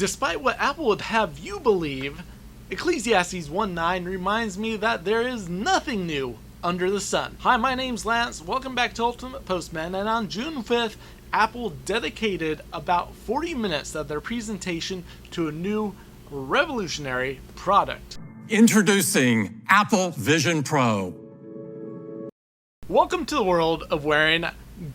Despite what Apple would have you believe, Ecclesiastes 1:9 reminds me that there is nothing new under the sun. Hi, my name's Lance. Welcome back to Ultimate Postman, and on June 5th, Apple dedicated about 40 minutes of their presentation to a new revolutionary product. Introducing Apple Vision Pro. Welcome to the world of wearing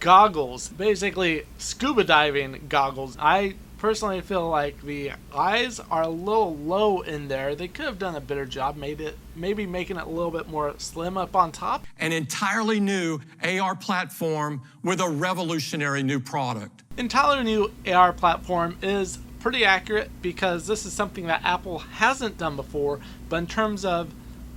goggles, basically scuba diving goggles. I personally feel like the eyes are a little low in there. They could have done a better job, maybe making it a little bit more slim up on top. An entirely new AR platform with a revolutionary new product. Entirely new AR platform is pretty accurate because this is something that Apple hasn't done before, but in terms of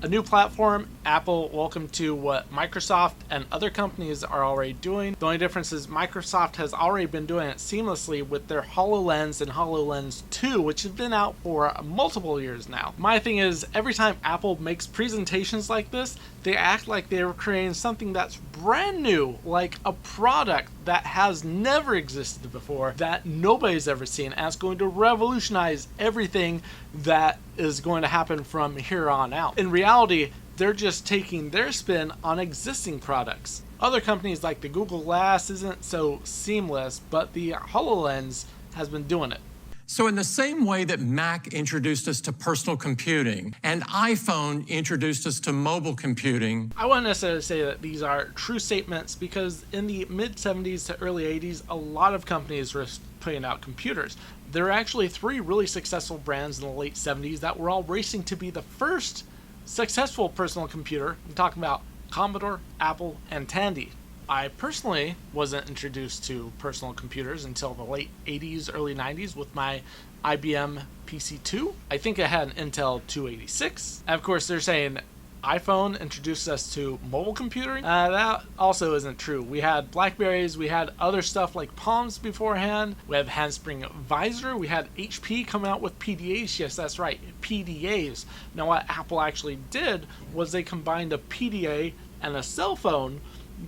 a new platform, Apple welcome to what Microsoft and other companies are already doing. The only difference is Microsoft has already been doing it seamlessly with their HoloLens and HoloLens 2, which have been out for multiple years now. My thing is, every time Apple makes presentations like this, they act like they were creating something that's brand new, like a product that has never existed before, that nobody's ever seen, and it's going to revolutionize everything that is going to happen from here on out. In reality, they're just taking their spin on existing products. Other companies like the Google Glass isn't so seamless, but the HoloLens has been doing it. So in the same way that Mac introduced us to personal computing and iPhone introduced us to mobile computing, I wouldn't necessarily say that these are true statements because in the mid-70s to early 80s, a lot of companies were putting out computers. There were actually 3 really successful brands in the late 70s that were all racing to be the first successful personal computer. I'm talking about Commodore, Apple, and Tandy. I personally wasn't introduced to personal computers until the late 80s, early 90s with my IBM PC2. I think I had an Intel 286. And of course, they're saying iPhone introduced us to mobile computing. That also isn't true. We had Blackberries, we had other stuff like Palms beforehand. We have handspring visor. We had HP coming out with PDAs. Yes, that's right, PDAs. Now what Apple actually did was they combined a PDA and a cell phone,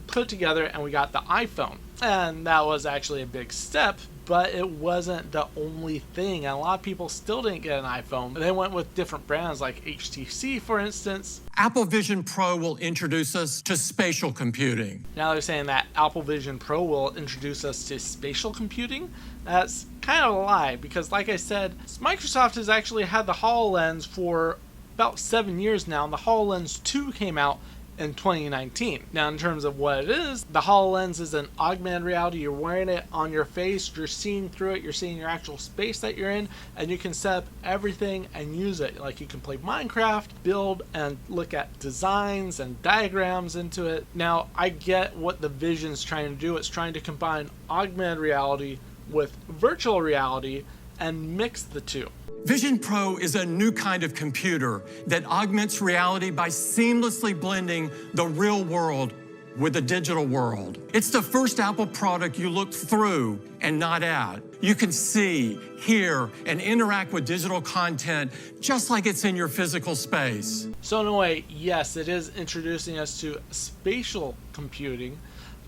put together, and we got the iPhone. And that was actually a big step, but it wasn't the only thing. And a lot of people still didn't get an iPhone. They went with different brands like HTC, for instance. Apple Vision Pro will introduce us to spatial computing. Now they're saying that Apple Vision Pro will introduce us to spatial computing. That's kind of a lie because, like I said, Microsoft has actually had the HoloLens for about 7 years now, and the HoloLens 2 came out in 2019. Now, in terms of what it is, the HoloLens is an augmented reality. You're wearing it on your face, you're seeing through it, you're seeing your actual space that you're in, and you can set up everything and use it. Like you can play Minecraft, build and look at designs and diagrams into it. Now, I get what the Vision's trying to do. It's trying to combine augmented reality with virtual reality and mix the two. Vision Pro is a new kind of computer that augments reality by seamlessly blending the real world with the digital world. It's the first Apple product you look through and not at. You can see, hear, and interact with digital content just like it's in your physical space. So in a way, yes, it is introducing us to spatial computing,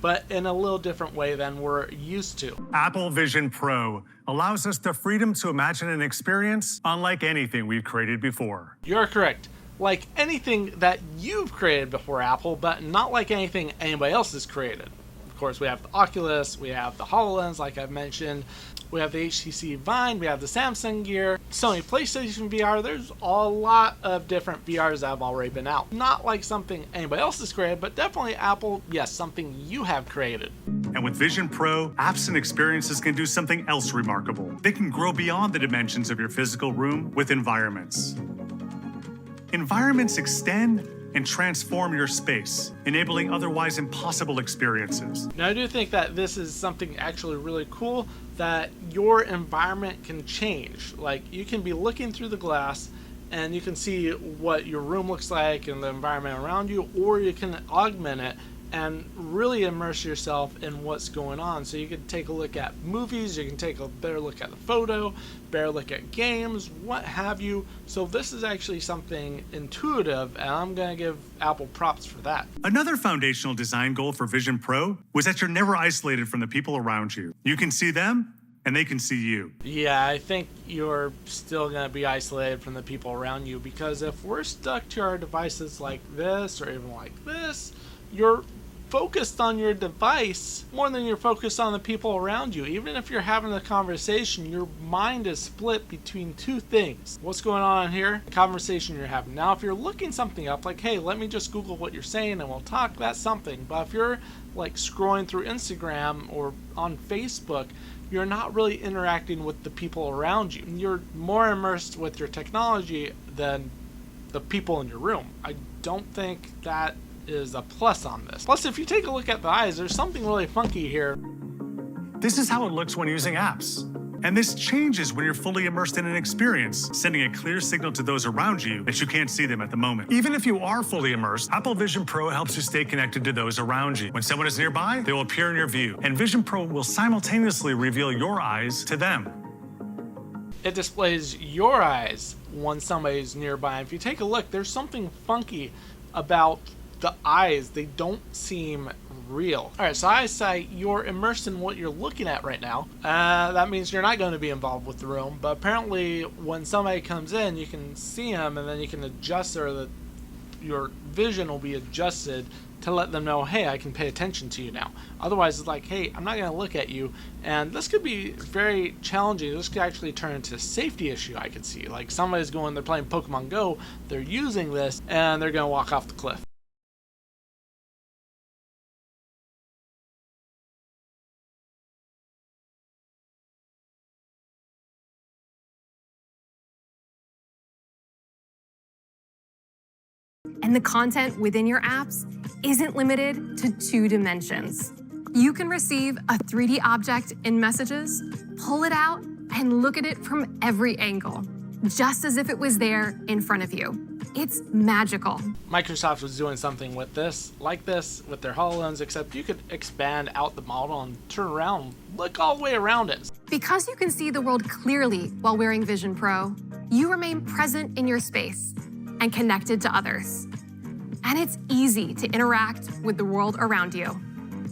but in a little different way than we're used to. Apple Vision Pro allows us the freedom to imagine an experience unlike anything we've created before. You're correct. Like anything that you've created before, Apple, but not like anything anybody else has created. Of course, we have the Oculus, we have the HoloLens, like I've mentioned, we have the HTC Vive, we have the Samsung Gear, Sony PlayStation VR. There's a lot of different VRs that have already been out. Not like something anybody else has created, but definitely Apple, yes, something you have created. And with Vision Pro, apps and experiences can do something else remarkable. They can grow beyond the dimensions of your physical room with environments. Environments extend and transform your space, enabling otherwise impossible experiences. Now, I do think that this is something actually really cool, that your environment can change. Like, you can be looking through the glass and you can see what your room looks like and the environment around you, or you can augment it and really immerse yourself in what's going on. So you can take a look at movies, you can take a better look at the photo, better look at games, what have you. So this is actually something intuitive, and I'm gonna give Apple props for that. Another foundational design goal for Vision Pro was that you're never isolated from the people around you. You can see them and they can see you. Yeah, I think you're still going to be isolated from the people around you, because if we're stuck to our devices like this or even like this, you're focused on your device more than you're focused on the people around you. Even if you're having a conversation, your mind is split between two things. What's going on here? The conversation you're having. Now, if you're looking something up, like, hey, let me just Google what you're saying and we'll talk, that's something. But if you're like scrolling through Instagram or on Facebook, you're not really interacting with the people around you. You're more immersed with your technology than the people in your room. I don't think that is a plus on this. Plus, if you take a look at the eyes, there's something really funky here. This is how it looks when using apps. And this changes when you're fully immersed in an experience, sending a clear signal to those around you that you can't see them at the moment. Even if you are fully immersed, Apple Vision Pro helps you stay connected to those around you. When someone is nearby, they will appear in your view, and Vision Pro will simultaneously reveal your eyes to them. It displays your eyes when somebody's nearby. If you take a look, there's something funky about the eyes. They don't seem real. All right, so eyesight, you're immersed in what you're looking at right now. That means you're not going to be involved with the room, but apparently when somebody comes in, you can see them and then you can adjust, or your vision will be adjusted to let them know, hey, I can pay attention to you now. Otherwise, it's like, hey, I'm not going to look at you. And this could be very challenging. This could actually turn into a safety issue, I could see. Like somebody's they're playing Pokemon Go, they're using this, and they're going to walk off the cliff. And the content within your apps isn't limited to 2 dimensions. You can receive a 3D object in Messages, pull it out, and look at it from every angle, just as if it was there in front of you. It's magical. Microsoft was doing something with this, like this, with their HoloLens, except you could expand out the model and turn around, look all the way around it. Because you can see the world clearly while wearing Vision Pro, you remain present in your space and connected to others. And it's easy to interact with the world around you.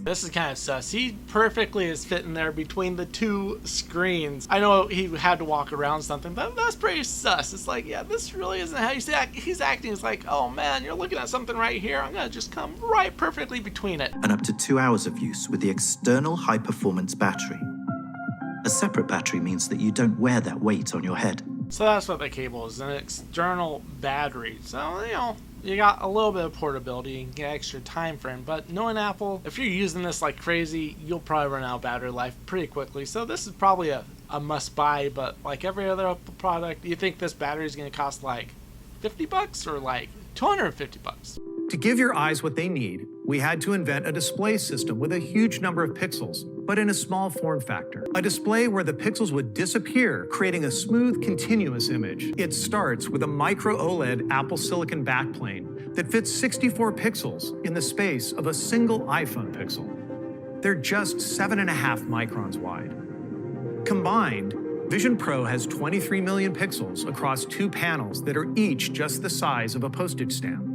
This is kind of sus. He perfectly is fitting there between the 2 screens. I know he had to walk around something, but that's pretty sus. It's like, yeah, this really isn't how you see it. He's acting. It's like, oh man, you're looking at something right here. I'm gonna just come right perfectly between it. And up to 2 hours of use with the external high-performance battery. A separate battery means that you don't wear that weight on your head. So that's what the cable is, an external battery. So, you got a little bit of portability, you can get extra time frame, but knowing Apple, if you're using this like crazy, you'll probably run out of battery life pretty quickly. So this is probably a must buy, but like every other Apple product, you think this battery is going to cost like $50 or like $250? To give your eyes what they need, we had to invent a display system with a huge number of pixels, but in a small form factor. A display where the pixels would disappear, creating a smooth, continuous image. It starts with a micro OLED Apple Silicon backplane that fits 64 pixels in the space of a single iPhone pixel. They're just 7.5 microns wide. Combined, Vision Pro has 23 million pixels across 2 panels that are each just the size of a postage stamp.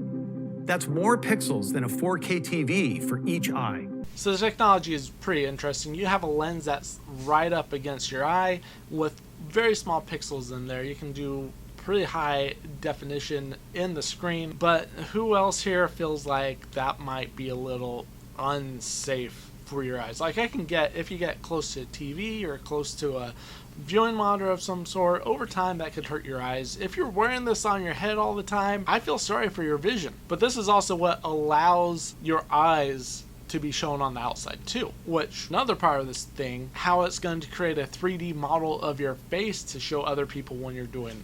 That's more pixels than a 4K TV for each eye. So the technology is pretty interesting. You have a lens that's right up against your eye with very small pixels in there. You can do pretty high definition in the screen, but who else here feels like that might be a little unsafe for your eyes? Like I can get, if you get close to a TV or close to a viewing monitor of some sort, over time that could hurt your eyes. If you're wearing this on your head all the time, I feel sorry for your vision. But this is also what allows your eyes to be shown on the outside too, which another part of this thing, how it's going to create a 3D model of your face to show other people when you're doing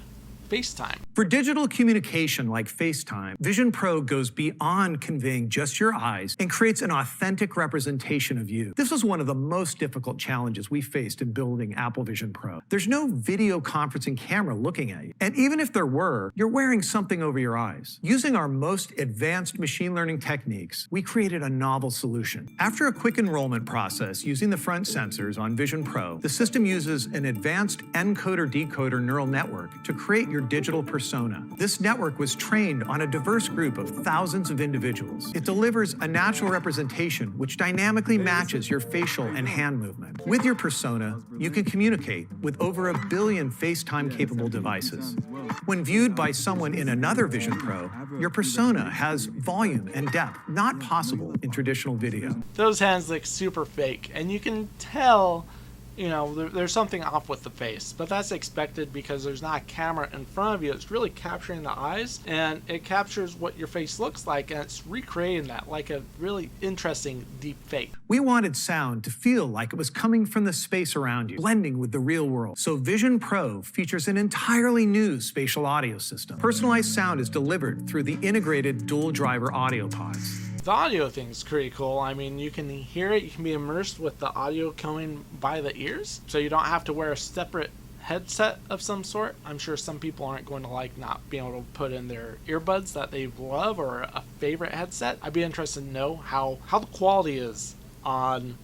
FaceTime. For digital communication like FaceTime, Vision Pro goes beyond conveying just your eyes and creates an authentic representation of you. This was one of the most difficult challenges we faced in building Apple Vision Pro. There's no video conferencing camera looking at you. And even if there were, you're wearing something over your eyes. Using our most advanced machine learning techniques, we created a novel solution. After a quick enrollment process using the front sensors on Vision Pro, the system uses an advanced encoder-decoder neural network to create your digital persona. persona. This network was trained on a diverse group of thousands of individuals. It delivers a natural representation which dynamically matches your facial and hand movement. With your persona, you can communicate with over 1 billion FaceTime-capable devices. When viewed by someone in another Vision Pro, your persona has volume and depth not possible in traditional video. Those hands look super fake, and you can tell, you know, there's something off with the face, but that's expected because there's not a camera in front of you. It's really capturing the eyes, and it captures what your face looks like, and it's recreating that like a really interesting deep fake. We wanted sound to feel like it was coming from the space around you, blending with the real world. So Vision Pro features an entirely new spatial audio system. Personalized sound is delivered through the integrated dual driver audio pods. The audio thing's pretty cool. I mean, you can hear it, you can be immersed with the audio coming by the ears, so you don't have to wear a separate headset of some sort. I'm sure some people aren't going to like not being able to put in their earbuds that they love or a favorite headset. I'd be interested to know how the quality is on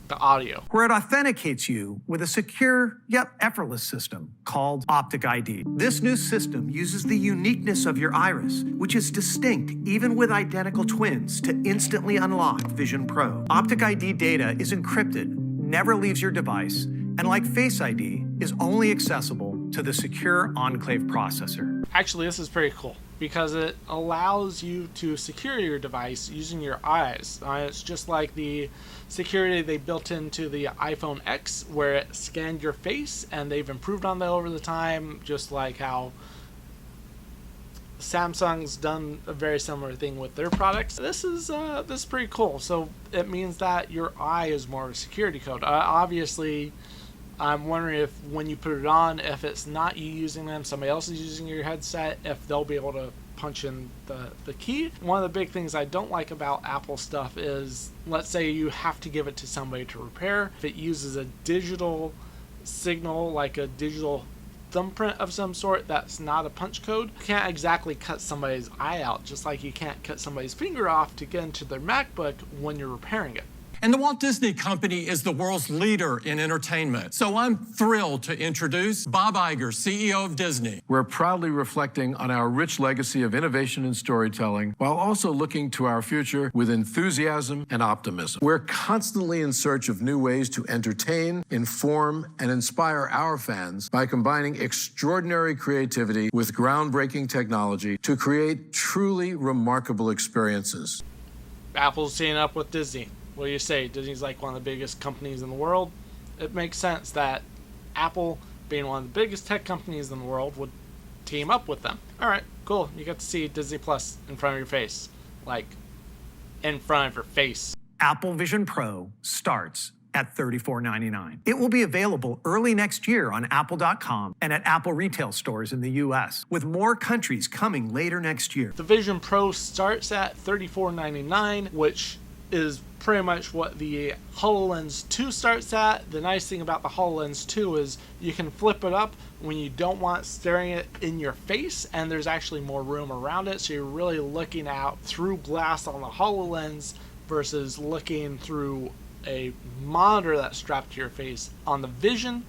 the audio. Where it authenticates you with a secure yet effortless system called Optic ID. This new system uses the uniqueness of your iris, which is distinct even with identical twins, to instantly unlock Vision Pro. Optic ID data is encrypted, never leaves your device, and like Face ID, is only accessible to the secure Enclave processor. Actually, this is pretty cool because it allows you to secure your device using your eyes. It's just like the security they built into the iPhone X where it scanned your face, and they've improved on that over the time, just like how Samsung's done a very similar thing with their products. This is pretty cool. So it means that your eye is more of a security code. Obviously, I'm wondering if when you put it on, if it's not you using them, somebody else is using your headset, if they'll be able to punch in the key. One of the big things I don't like about Apple stuff is, let's say you have to give it to somebody to repair. If it uses a digital signal, like a digital thumbprint of some sort that's not a punch code, you can't exactly cut somebody's eye out, just like you can't cut somebody's finger off to get into their MacBook when you're repairing it. And the Walt Disney Company is the world's leader in entertainment. So I'm thrilled to introduce Bob Iger, CEO of Disney. We're proudly reflecting on our rich legacy of innovation and storytelling, while also looking to our future with enthusiasm and optimism. We're constantly in search of new ways to entertain, inform, and inspire our fans by combining extraordinary creativity with groundbreaking technology to create truly remarkable experiences. Apple's teaming up with Disney. What do you say? Disney's like one of the biggest companies in the world. It makes sense that Apple, being one of the biggest tech companies in the world, would team up with them. All right, cool. You get to see Disney Plus in front of your face. Like, in front of your face. Apple Vision Pro starts at $34.99. It will be available early next year on Apple.com and at Apple retail stores in the US, with more countries coming later next year. The Vision Pro starts at $34.99, which is pretty much what the HoloLens 2 starts at. The nice thing about the HoloLens 2 is you can flip it up when you don't want staring it in your face, and there's actually more room around it, so you're really looking out through glass on the HoloLens versus looking through a monitor that's strapped to your face on the Vision.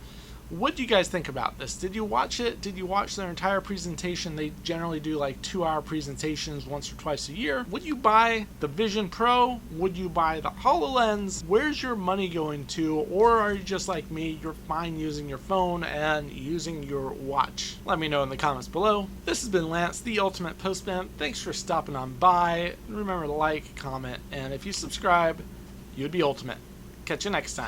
What do you guys think about this? Did you watch it? Did you watch their entire presentation? They generally do like 2-hour presentations once or twice a year. Would you buy the Vision Pro? Would you buy the HoloLens? Where's your money going to? Or are you just like me, you're fine using your phone and using your watch? Let me know in the comments below. This has been Lance, the Ultimate Postman. Thanks for stopping on by. Remember to like, comment, and if you subscribe, you'd be ultimate. Catch you next time.